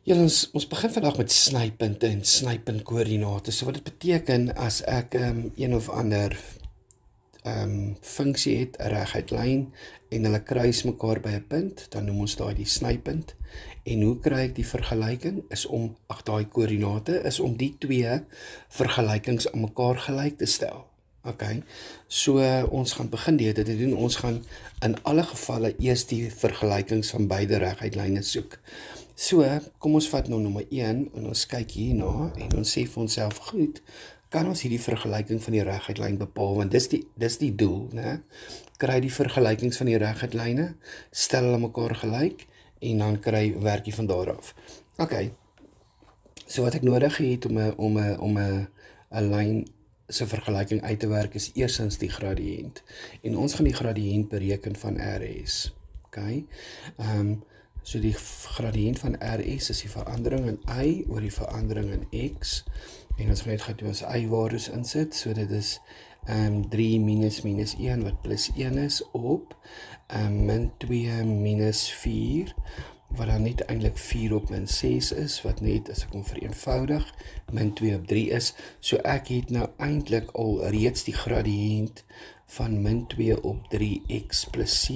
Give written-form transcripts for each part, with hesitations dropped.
Ja, ons begin vandag met snypunte en snypuntkoördinate. So wat dit beteken as ek een of ander funksie het, 'n reguit lyn, en hulle kruis mekaar by 'n punt, dan noem ons daai die snypunt. En hoe kry ek die vergelyking? Daai koördinate is om die twee vergelykings aan mekaar gelyk te stel. Okay, so ons gaan begin dit te doen. Ons gaan in alle gevalle eers die vergelykings van beide reguitlyne soek. So, kom ons vat nou nommer 1 en ons kyk hierna en ons sê vir onsself, goed, kan ons hierdie vergelyking van die reguitlyn bepaal, want dis die doel, né? Kry die vergelykings van die reguitlyne, stel hulle mekaar gelyk en dan werk jy van daar af. Okay, so wat ek nodig het om 'n lyn se vergelyking uit te werk is eerstens die gradiënt. En ons gaan die gradiënt bereken van RS. Okay? So die gradiënt van RS is die verandering in y oor die verandering in x. En ons gaan net gaan doen as y-waardes insit. So dit is 3 minus 1 wat plus 1 is op min 2 minus 4. Wat dan net eintlik 4 op min 6 is, wat net, as ek hom vereenvoudig, min 2 op 3 is. So ek het nou eintlik al reeds die gradiënt van min 2 op 3x plus c.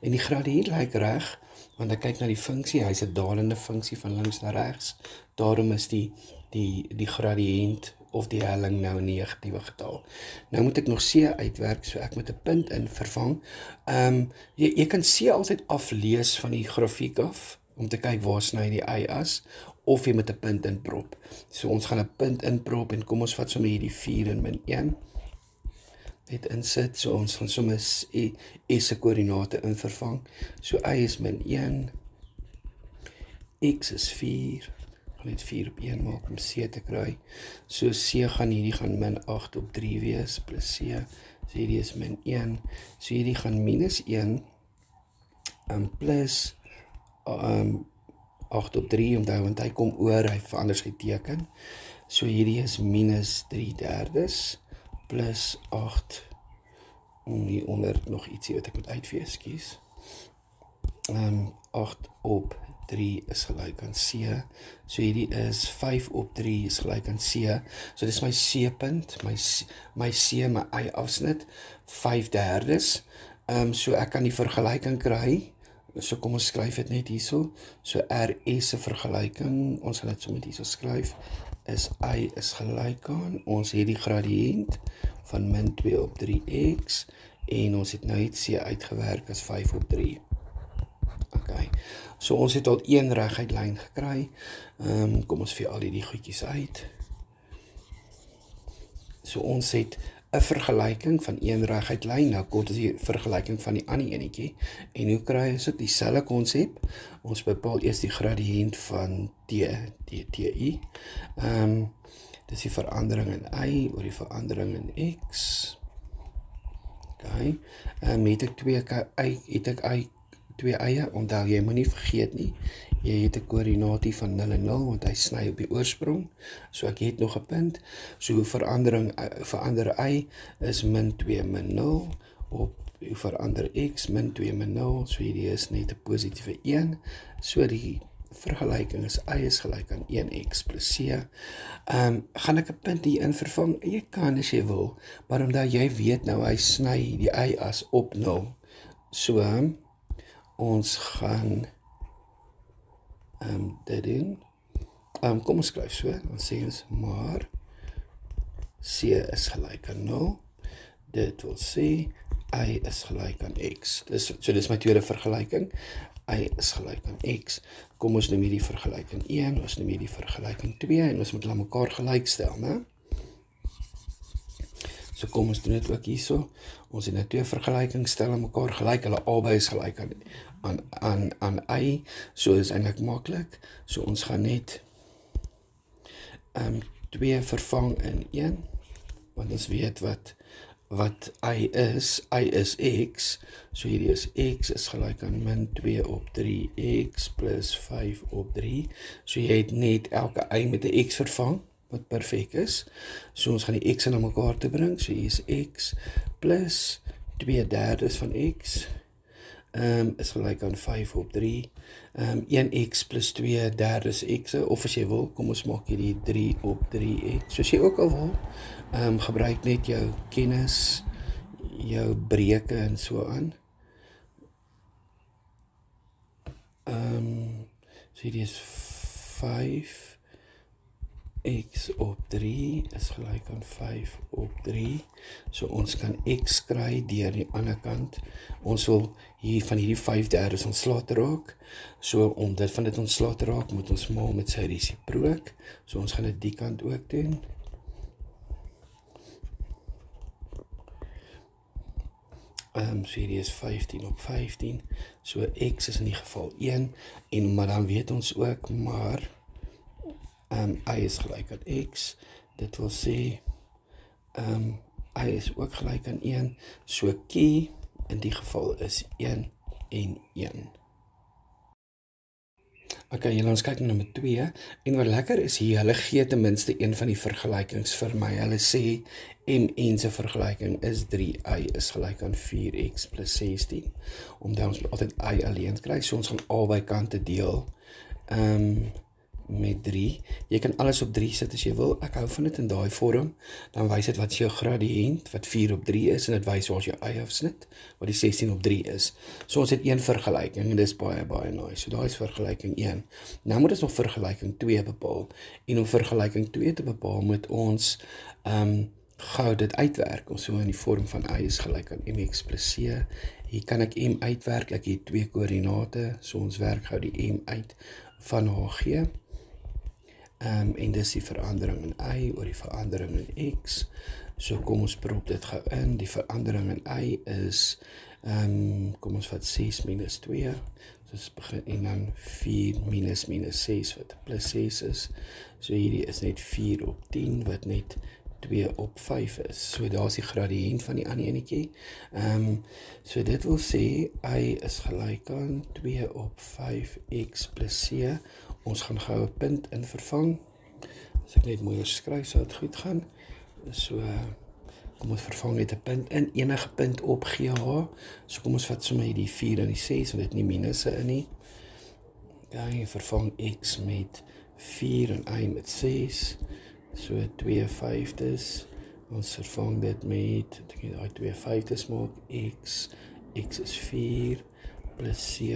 En die gradiënt lyk reg, want ek kyk na die funksie, hy is 'n dalende funksie van links na regs. Daarom is die gradiënt of die helling nou 'n negatiewe getal. Nou moet ek nog c uitwerk, so ek moet 'n punt in vervang. Jy kan c altyd aflees van die grafiek af, om te kyk waar sny die y-as, of jy moet 'n punt inprop. So ons gaan 'n punt inprop, en kom ons vat sommer hierdie 4 en min 1. Net insit, so ons gaan sommer s se koördinate in vervang. So y is min 1, x is 4, net 4 op 1 maak om c te kry. So c gaan min 8 op 3 wees, plus c. So hierdie is min 1. So hierdie gaan minus 1, plus 8 op 3, want hy kom oor, hy verander sy teken. So hierdie is minus 3/3, plus 8, hieronder nog ietsie wat ek moet uitvee, ekskuus. 8 op 3 is gelyk aan c. So hierdie is 5 op 3 is gelyk aan c. So dis my c-punt, my c, my y-afsnit, 5/3. So ek kan die vergelyking kry. So kom ons skryf dit net hierso. So RS se vergelyking, ons gaan dit sommer hierso skryf, is y is gelyk aan, ons het die gradiënt van min 2 op 3x, en ons het nou net c uitgewerk as 5 op 3. Okay, so ons het al een reguitlyn gekry. Kom ons vee al die goedjies uit. So ons het 'n vergelyking van een reguitlyn, nou kort is die vergelyking van die ander enetjie. En hoe kry ons dit? Dieselfde konsep. Ons bepaal eers die gradiënt van TI. Dis die verandering in y oor die verandering in x. Okay. Het ek twee eie, onthou jy moenie vergeet nie, jy het 'n koördinaat van 0 en 0, want hy sny op die oorsprong, so ek het nog 'n punt, so verander y is min 2 min 0, op verander x min 2 min 0, so hierdie is net 'n positiewe 1, so die vergelyking is y is gelyk aan 1x plus c. Gaan ek 'n punt hier in vervang? Jy kan as jy wil, maar omdat jy weet nou, hy sny die y-as op 0, so ons gaan dit doen. Kom ons skryf so, dan sê ons maar c is gelyk aan 0. Dit wil sê y is gelyk aan x. So dis my tweede vergelyking. Y is gelyk aan x. Kom ons noem hierdie vergelyking 1, ons noem hierdie vergelyking 2, en ons moet hulle mekaar gelyk stel, né? So kom ons doen dit ook hierso. Ons het nou twee vergelykings, stel aan mekaar gelyk, hulle albei is gelyk aan y, so is eintlik maklik. So ons gaan net 2 vervang in 1, want ons weet wat y is x, so hierdie is x is gelyk aan min 2 op 3x plus 5 op 3, so jy het net elke y met 'n x vervang, wat perfek is. So ons gaan die x na mekaar te bring, so hier is x plus 2/3 van x is gelyk aan 5 op 3. 1x plus 2 derdes x, of as jy wil, kom ons maak hierdie 3 op 3x. Soos jy ook al wil, gebruik net jou kennis, jou breuke en so aan. So hierdie is 5x op 3 is gelyk aan 5 op 3. So ons kan x kry deur die ander kant. Ons wil hier van hierdie 5/3 ontslae te raak. So om dit van dit ontslae te raak, moet ons maal met sy resiprook. So ons gaan dit die kant ook doen. So hierdie is 15 op 15. So x is in die geval 1. Maar dan weet ons ook, maar y is gelyk aan x. Dit wil sê, y is ook gelyk aan 1. So q in die geval is 1 en 1. Okay, julle ons kyk na nommer 2, en wat lekker is hier, hulle gee ten minste een van die vergelykings vir my. Hulle sê, mn se vergelyking is 3y is gelyk aan 4x plus 16. Omdat ons altyd y alleen kry, so ons gaan albei kante deel met 3. Jy kan alles op 3 sit as jy wil. Ek hou van dit in daai vorm. Dan wys dit wat is jou gradiënt, wat 4 op 3 is, en dit wys waar is jou y-afsnit, wat die 16 op 3 is. So ons het een vergelyking, en dit is baie, baie nice. So daar is vergelyking 1. Nou moet ons nog vergelyking 2 bepaal. En om vergelyking 2 te bepaal, moet ons gou dit uitwerk. Ons so in die vorm van y is gelyk aan mx plus c. Hier kan ek m uitwerk. Ek het 2 koördinate, so ons werk gou die m uit van hg. En dis die verandering in y oor die verandering in x. So kom ons prop dit gou in. Die verandering in y is, kom ons vat 6 minus 2. So ons begin en dan 4 minus 6 wat plus 6 is. So hierdie is net 4 op 10 wat net 2 op 5 is. So daar is die gradiënt van die ander enetjie. So dit wil sê, y is gelyk aan 2 op 5x plus c. Ons gaan gou 'n punt in vervang. As ek net mooi skryf, sou dit goed gaan. So, kom ons vervang net 'n punt in, enige punt op GH. So kom ons vat sommer die 4 en die 6, want dit nie minusse in nie. Ja, vervang x met 4 en y met 6. So 2/5. Ons vervang dit met, ek dink daai 2/5 maak x is 4 plus c.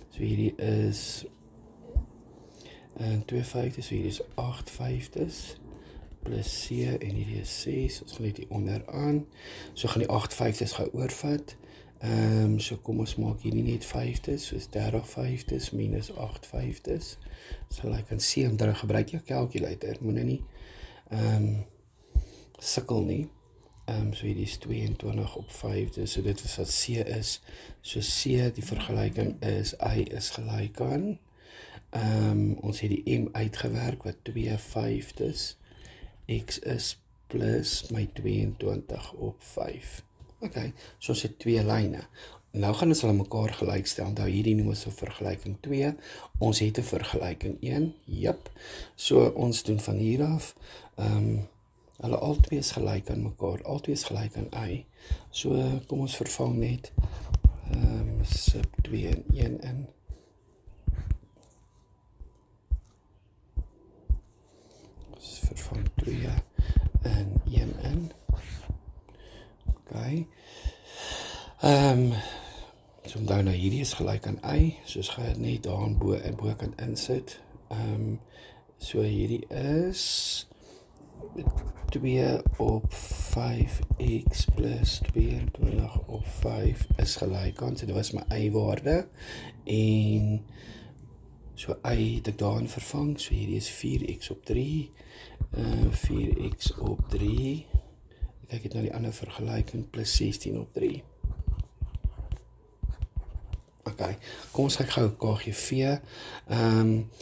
So hierdie is 2/5, so hierdie is 8/5 plus c en hierdie is 6. Ons gaan net hier onderaan. So gaan die 8/5 gou oorvat. So kom ons maak hierdie net 5, soos 30/5 minus 8/5. So like aan c om daar gebruik jou calculator, moet nie sukkel nie. So hierdie is 22 op 5, so dit is wat c is. So c, die vergelyking is, y is gelyk aan, ons het die m uitgewerk, wat 2/5 x is plus my 22 op 5. Ok, so ons het 2 lyne. Nou gaan ons hulle mekaar gelyk stel. Onthou hierdie noem ons 'n vergelyking 2. Ons het 'n vergelyking 1. Jep. So ons doen van hier af. Hulle albei is gelyk aan mekaar. Albei is gelyk aan y. So kom ons vervang net sub 2 en 1 in. Ons vervang 2 en 1 in. Ok. So onthou nou hierdie is gelyk aan y, soos gaan dit net daar aan bokant insit. So hierdie is 2 op 5x plus 22 op 5 is gelyk aan, so dit was my y-waarde, en so y het ek daarin vervang, so hierdie is 4x op 3, 4x op 3, kyk het nou die ander vergelyking, plus 16 op 3. Ok, kom ons kyk gou KGV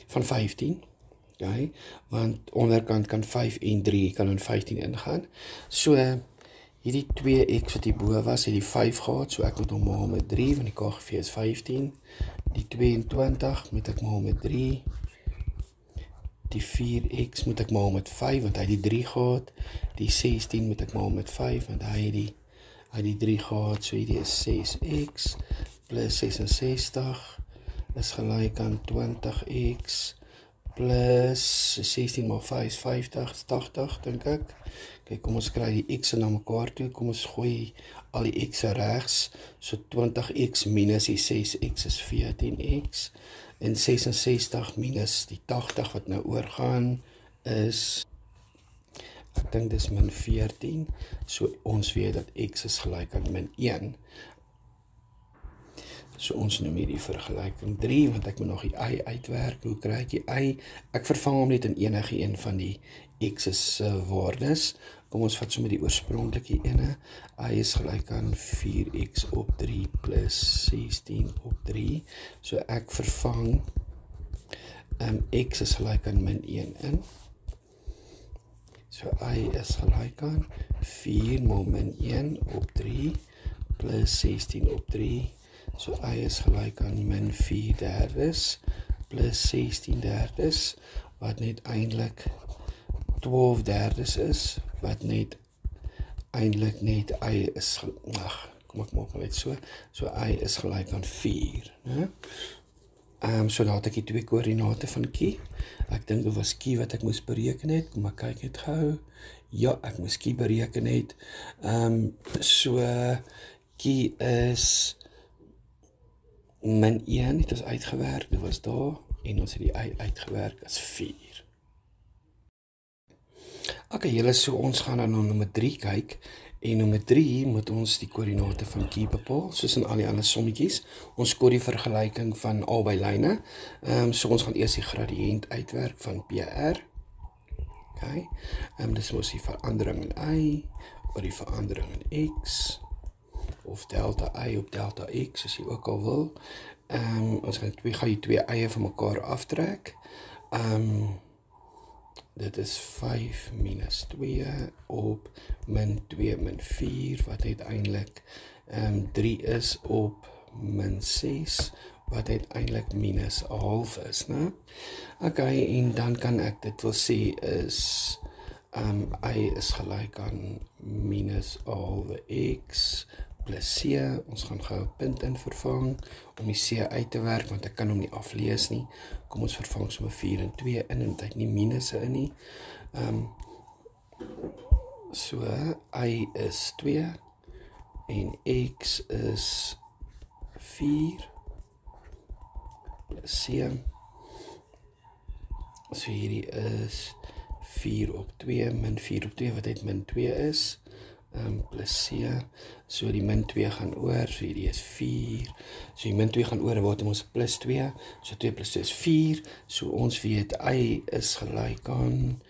van 15, okay, want onderkant kan 5 en 3 kan in 15 ingaan. So, hierdie 2x wat hierbo was, het die 5 gehad, so ek moet hom maal met 3, want die KGV is 15. Die 22 moet ek maal met 3. Die 4x moet ek maal met 5, want hy het die 3 gehad. Die 16 moet ek maal met 5, want hy het die 3 gehad, so hierdie is 6x, plus 66 is gelyk aan 20x plus 16 maal 5 is 50, 80 dink ek. Kyk, kom ons kry die x'e na mekaar toe, kom ons gooi al die x'e regs, so 20x minus die 6x is 14x, en 66 minus die 80 wat nou oorgaan is, ek dink dis min 14, so ons weet dat x is gelyk aan min 1. So ons noem hierdie vergelyking 3, want ek moet nog die y uitwerk. Hoe kry ek die y? Ek vervang hom net in enige een van die x's waardes. Kom ons vat sommer die oorspronklike ene. Y is gelyk aan 4x op 3 plus 16 op 3. So ek vervang x is gelyk aan min 1 in. So y is gelyk aan 4 maal min 1 op 3 plus 16 op 3. So y is gelyk aan min 4/3 plus 16/3, wat net eintlik 12/3 is, wat net eintlik net y is, kom ek maak net so y is gelyk aan 4, né? So daar het ek die twee koördinate van Q. Ek dink dit was Q wat ek moes bereken het, kom ek kyk net gou. Ja, ek moes Q bereken het. So Q is min 1 het ons uitgewerk, dit was daar, en ons het die uitgewerk as 4. Ok, julle, so ons gaan dan na nommer 3 kyk, en nommer 3 moet ons die koördinate van Q bepaal, soos in al die ander sommetjies. Ons skoor die vergelyking van albei lyne, so ons gaan eers die gradiënt uitwerk van PR. Ok, dis mos die verandering in y, oor die verandering in x, of delta y op delta x, as jy ook al wil. Ons gaan die twee eie van mekaar aftrek. Dit is 5 minus 2 op min 2 min 4, wat uiteindelik 3 is op min 6, wat uiteindelik minus 'n half is, né? Ok, en dan kan ek dit wil sê is y is gelyk aan minus 'n halwe x plus c. Ons gaan gou 'n punt in vervang om die c uit te werk, want ek kan hom nie aflees nie. Kom ons vervang sommer 4 en 2 in, en dit het nie minusse in nie. So y is 2 en x is 4 plus c. So hierdie is 4 op 2 min 4 op 2, wat uit min 2 is. Plus c, so die min 2 gaan oor, so hierdie is 4, so die min 2 gaan oor, en word ons plus 2, so 2 plus 2 is 4, so ons weet y is gelyk aan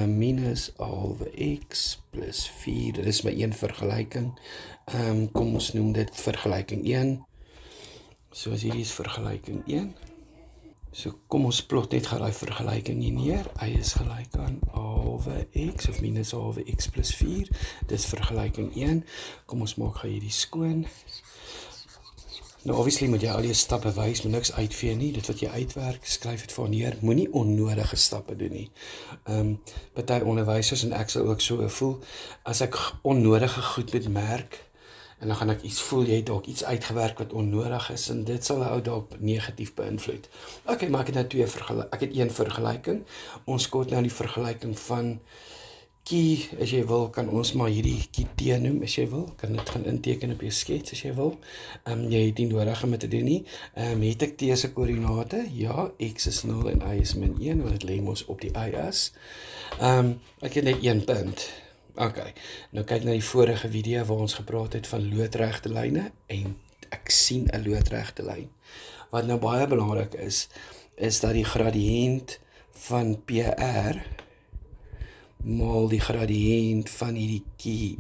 minus 'n halwe x plus 4, dit is my een vergelyking, kom ons noem dit vergelyking 1, so as hierdie is vergelyking 1, so kom ons plot net gou daai vergelyking hier neer, y is gelyk aan 'n halwe x of minus 'n halwe x plus 4, dis vergelyking 1, kom ons maak gou hierdie skoon. Nou obviously moet jy al die stappe wys, moet niks uitvee nie, dit wat jy uitwerk, skryf dit voor neer, moenie onnodige stappe doen nie. Party onderwysers en ek sal ook so voel, as ek onnodige goed moet merk, en dan gaan ek iets voel, jy het dalk iets uitgewerk wat onnodig is, en dit sal ou dalk negatief beïnvloed. Ok, maar ek het nou ek het een vergelyking, ons kort nou die vergelyking van Q, as jy wil, kan ons maar hierdie QT noem, as jy wil, kan dit gaan inteken op jou skets, as jy wil, jy het nie nodig om dit te doen nie, het ek T se koördinate, ja, x is 0 en y is min 1, want het lê mos op die y-as, ek het net een punt. Ok, nou kyk na die vorige video waar ons gepraat het van loodregte lyne, en ek sien 'n loodregte lyn. Wat nou baie belangrik is dat die gradiënt van PR maal die gradiënt van hierdie QT,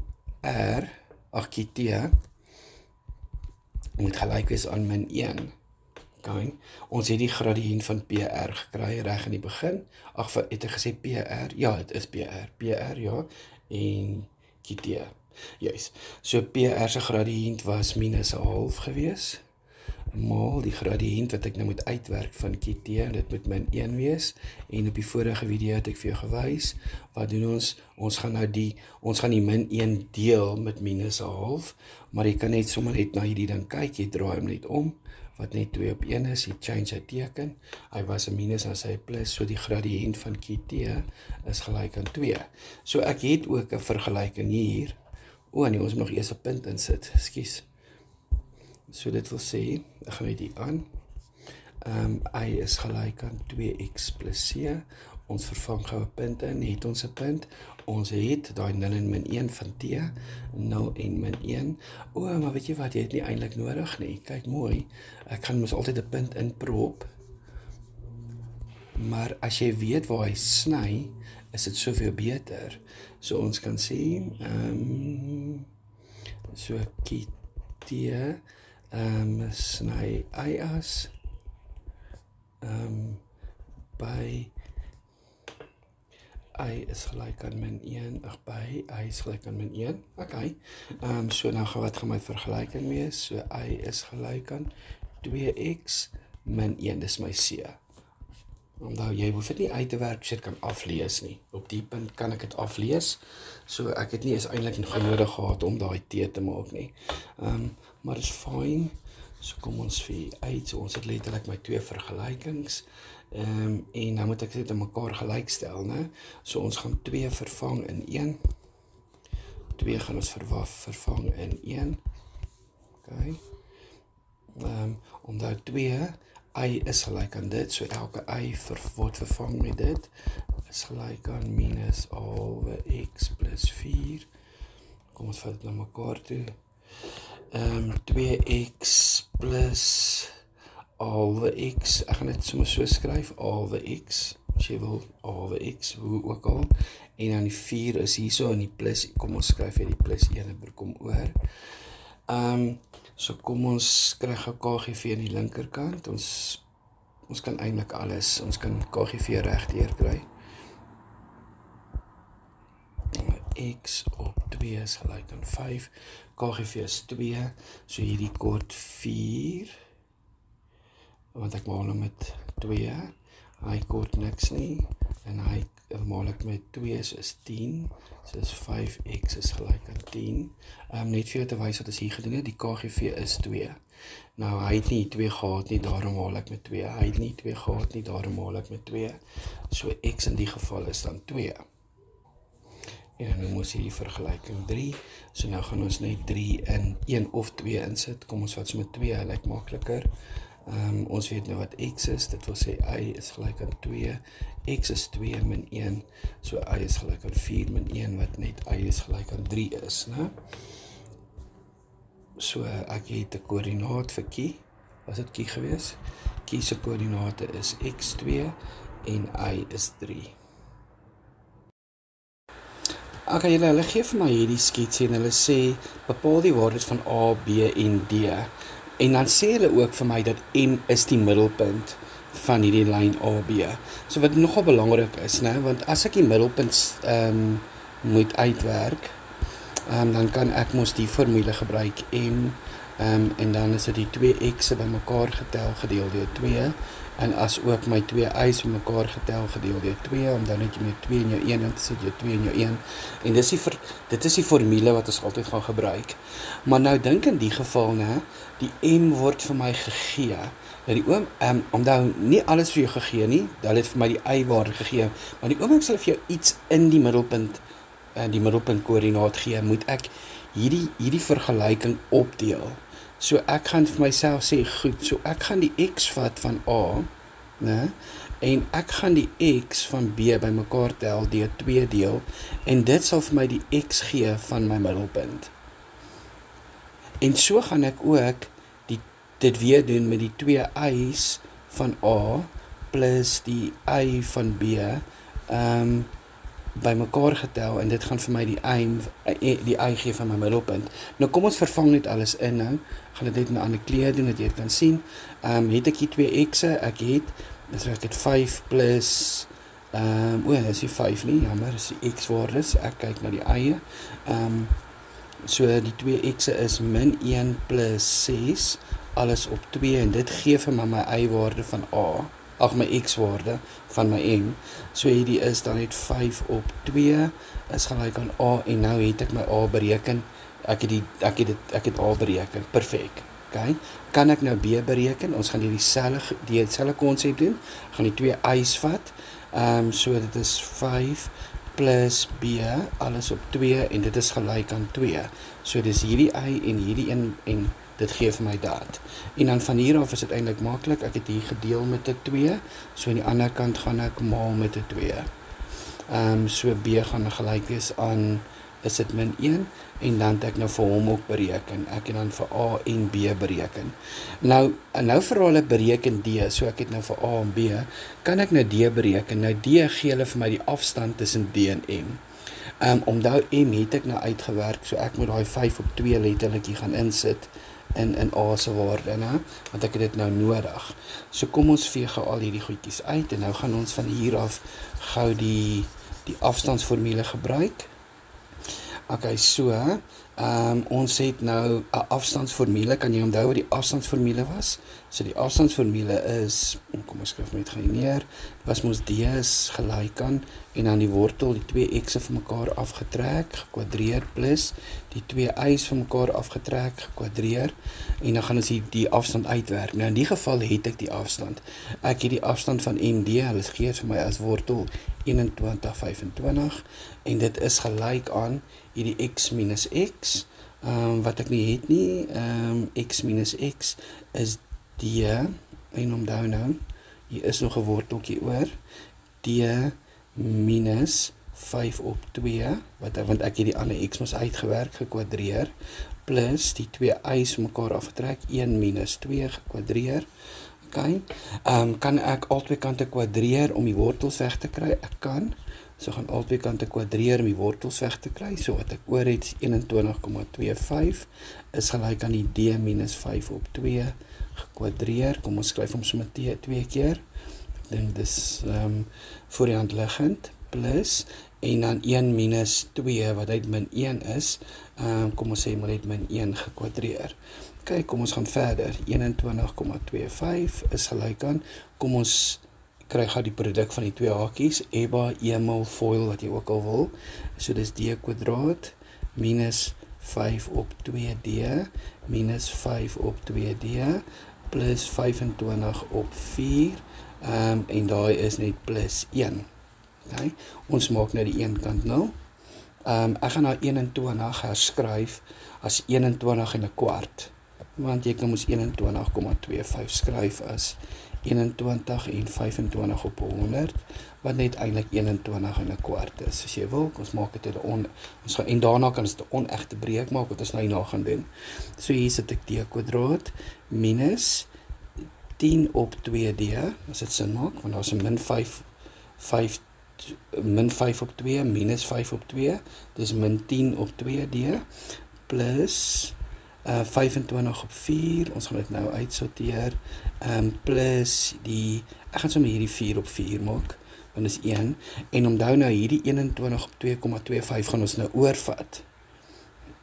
moet gelyk wees aan min 1. Okay. Ons het die gradiënt van PR gekry reg in die begin. Ag, het ek gesê PR? Ja, dit is PR, ja, en QT. Juist. So PR se gradiënt was minus 'n half gewees. maal die gradiënt wat ek nou moet uitwerk van kt, dit moet min 1 wees, en op die vorige video het ek vir jou gewys, wat doen ons? Ons gaan die min 1 deel met minus 'n half, maar jy kan net sommer net na hierdie ding kyk, jy draai hom net om, wat net 2 op 1 is, jy change sy teken, hy was 'n minus en sy plus, so die gradiënt van kt is gelyk aan 2. So ek het ook 'n vergelyking hier, nee, ons moet nog eers 'n punt insit, ekskuus. So dit wil sê, ek gaan net hier aan, y is gelyk aan 2x plus c, ons vervang gou 'n punt in, het ons 'n punt, ons het daai 0 en min 1 van t, 0 en min 1, maar weet jy wat, jy het nie eintlik nodig nie, kyk mooi, ek kan mos altyd 'n punt inprop, maar as jy weet waar hy sny, is dit soveel beter, so ons kan sê, so kt, sny y as, by y is gelyk aan min 1, by y is gelyk aan min 1, okay, so nou wat gaan my vergelyking wees, so y is gelyk aan 2x min 1, dis my c. Omdat jy hoef dit nie uit te werk, so jy kan aflees nie, op die punt kan ek dit aflees, so ek het nie eens eintlik nodig gehad om daai t te maak nie, maar is fyn, so kom ons vir uit, so ons het letterlik my 2 vergelykings, en nou moet ek dit in mekaar gelykstel, ne? So ons gaan 2 vervang in 1, 2 gaan ons vervang in 1, okay, omdat 2, y is gelyk aan dit, so elke y word vervang met dit, is gelyk aan minus halwe x plus 4, kom ons vat dit na mekaar toe, 2x plus halwe x, ek gaan dit sommer so skryf, halwe x, as jy wil, halwe x, hoe ook al, en dan die 4 is hier so, en die plus, kom ons skryf hier die plus 1 en kom oor, so kom ons krijg een KGV aan die linkerkant, ons kan eintlik alles, ons kan KGV recht hier kry, x op 2 is gelyk aan 5, KGV is 2, so hierdie kort 4, want ek maal hom met 2, hy kort niks nie, en hy maal ek met 2, so is 10, so is 5x is gelyk aan 10, net vir jou te wys wat ons hier gedoen het, die KGV is 2, nou hy het nie 2 gehad nie, daarom maal ek met 2, hy het nie 2 gehad nie, daarom maal ek met 2, so x in die geval is dan 2, en nou moes hierdie vergelyking 3, so nou gaan ons net 3 in 1 of 2 insit, kom ons wat so met 2, lyk makliker, ons weet nou wat x is, dit wil sê y is gelyk aan 2, x is 2 min 1, so y is gelyk aan 4 min 1, wat net y is gelyk aan 3 is, ne? So ek het 'n koördinaat vir kie, was dit kie gewees? Kie se koördinate is x2 en y is 3. Okay, hulle gee vir my hierdie skets en hulle sê, bepaal die waardes van A, B en D. En dan sê hulle ook vir my dat M is die middelpunt van hierdie lyn AB. So wat nogal belangrik is, né? Want as ek die middelpunt moet uitwerk, dan kan ek mos die formule gebruik M, en dan is dit die 2x'e by mekaar getel gedeel deur 2, en as ook my 2 y's by mekaar getel gedeel deur 2, om dan net jy met 2 in jou 1 en te sit jy 2 in jou 1, en dit is die formule wat ons altyd gaan gebruik. Maar nou dink in die geval, né, die M word vir my gegee, die omdat nie alles vir jou gegee nie, dat het vir my die y-waarde gegee, maar die oomblik sal vir jou iets in die middelpunt koördinaat gee, moet ek hierdie vergelyking opdeel. So ek gaan vir myself sê, goed, so ek gaan die x vat van A, né, en ek gaan die x van B by mekaar tel deur 2 deel, en dit sal vir my die x gee van my middelpunt. En so gaan ek ook dit weer doen met die 2 y's van A plus die y van B by mekaar getel, en dit gaan vir my die y gee van my middelpunt. Nou kom ons vervang net alles in nou, gaan dit net in 'n ander kleur doen, dat jy dit kan sien. Het ek hier 2 x'e, ek het 5 plus, is die 5 nie, jammer, is die x-waardes, ek kyk na die y'e, so die 2 x'e is min 1 plus 6, alles op 2 en dit gee vir my y-waarde van A, my x-waarde van my m. So hierdie is dan net 5 op 2 is gelyk aan A en nou het ek my A bereken. Ek het A bereken. Perfek. Okay. Kan ek nou B bereken? Ons gaan dieselfde konsep doen. Gaan die 2 y's vat. So dit is 5 plus B alles op 2 en dit is gelyk aan 2. So dis hierdie y en hierdie 1 en dit gee vir my dat. En dan van hier af is dit eintlik maklik. Ek het hier gedeel met 'n 2. So aan die ander kant gaan ek maal met 'n 2. So B gaan gelyk wees aan is dit min 1 en dan het ek nou vir hom ook bereken. Ek het dan vir A en B bereken. Nou vir hulle bereken D. So ek het nou vir A en B. Kan ek nou D bereken? Nou D gee hulle vir my die afstand tussen D en M. Onthou M het ek nou uitgewerk, so ek moet daai 5 op 2 letterlik hier gaan insit in A se waarde, né? Want ek het dit nou nodig. So kom ons vee gou al hierdie goedjies uit en nou gaan ons van hier af gou die afstandsformule gebruik. Okay, so ons het nou 'n afstandsformule. Kan jy onthou wat die afstandsformule was? So die afstandsformule is, kom ons skryf net gou neer. Was mos D is gelyk aan en dan die wortel, die 2 x'e van mekaar afgetrek, gekwadreer plus die 2 y's van mekaar afgetrek, gekwadreer en dan gaan ons die afstand uitwerk. Nou in die geval het ek die afstand. Ek het die afstand van MD, hulle gee vir my as wortel 21,25 en dit is gelyk aan hierdie x minus x, wat ek nie het nie, x minus x is D, en onthou nou, hier is nog 'n worteltjie oor, D minus 5 op 2, want ek het die ander x mos uitgewerk, gekwadreer, plus die 2 y's mekaar afgetrek, 1 minus 2 gekwadreer. Okay. Kan ek albei kante kwadreer om die wortels weg te kry? Ek kan. So gaan albei kante kwadreer om die wortels weg te kry. So wat ek oor het 21,25 is gelyk aan die D minus 5 op 2 gekwadreer. Kom ons skryf hom sommer 2 keer. Ek dink dis voor die hand liggend plus en dan 1 minus 2 wat uit min 1 is. Kom ons sê maar net min 1 gekwadreer. Kyk, kom ons gaan verder. 21,25 is gelyk aan, kom ons kry gou die produk van die 2 hakies, EBA, EMAL, FOIL, wat jy ook al wil. So dis D kwadraat minus 5 op 2D minus 5 op 2D plus 25 op 4 en daai is net plus 1. Okay. Ons maak nou die een kant 0. Ek gaan nou 21 herskryf as 21 en 'n kwart. Want jy kan mos 21,25 skryf as 21 en 25 op 100, wat net eintlik 21 en 'n kwart is. As jy wil, ons maak dit en daarna kan ons 'n onegte breek maak wat ons nou hierna gaan doen. So hier sit ek D kwadraat minus 10 op 2D, as dit sin maak, want daar's 'n min 5 op 2 minus 5 op 2, dis min 10 op 2D plus 25 op 4, ons gaan dit nou uitsorteer, plus ek gaan sommer hierdie 4 op 4 maak, want dis 1, en onthou nou hierdie 21 op 2,25 gaan ons nou oorvat,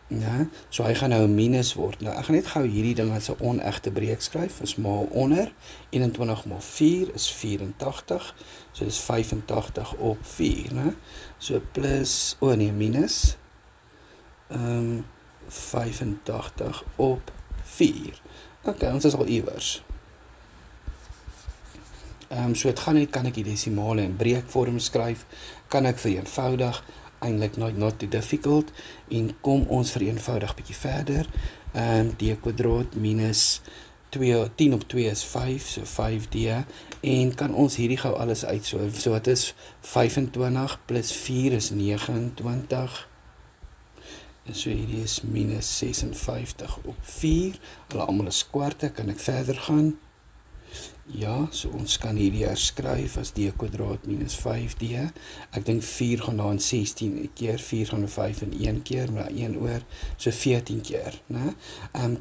ja, so hy gaan nou 'n minus word. Nou ek gaan net gou hierdie ding as 'n onegte breek skryf, is maal onder, 21 maal 4 is 84, so dis 85 op 4, né? So plus, minus, 85 op 4. Okay, ons is al iewers. So het gaan net, kan ek die desimale in breekvorm skryf, kan ek vereenvoudig, eintlik not too difficult, en kom ons vereenvoudig bietjie verder, D kwadraat minus 10 op 2 is 5, so 5D, en kan ons hierdie gou alles uitsorteer, so wat is 25 plus 4 is 29, en so hierdie is minus 56 op 4, hulle almal is kwarte, kan ek verder gaan? Ja, so ons kan hierdie herskryf as D kwadraat minus 5D, ek dink 4 gaan daar in 16 keer, 4 gaan in 5 in 1 keer, maar 1 oor, so 14 keer, né?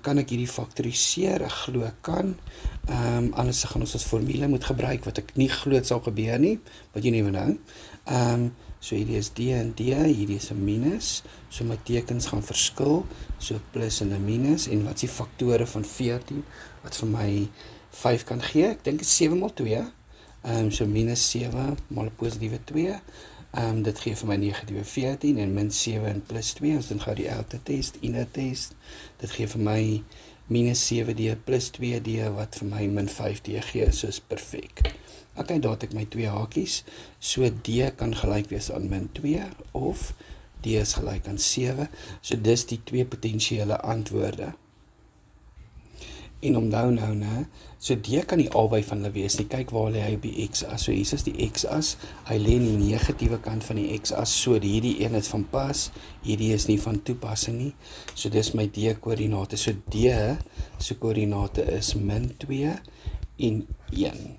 Kan ek hierdie faktoriseer? Ek glo ek kan, anders gaan ons as formule moet gebruik, wat ek nie glo het sal gebeur nie, wat jy never know, So hierdie is D en D, hierdie is 'n minus. So my tekens gaan verskil, so plus en 'n minus. En wat is die faktore van 14 wat vir my 5 kan gee? Ek dink dit is 7 maal 2. So minus 7 maal 'n positiewe 2. Dit gee vir my negatiewe 14 en min 7 en plus 2. Ons doen gou die outer test, inner test. Dit gee vir my minus 7D plus 2D wat vir my min 5D gee, so is perfek. Okay, daar het ek my 2 hakies. So D kan gelyk wees aan min 2 of D is gelyk aan 7. So dis die 2 potensiële antwoorde. En onthou nou, né, so D kan nie albei van hulle wees nie. Kyk waar lê hy op die x-as. So hier is die x-as. Hy lê in die negatiewe kant van die x-as. So hierdie een is van pas, hierdie is nie van toepassing nie. So dis my D-koördinate. So D se koördinate is min 2 en 1.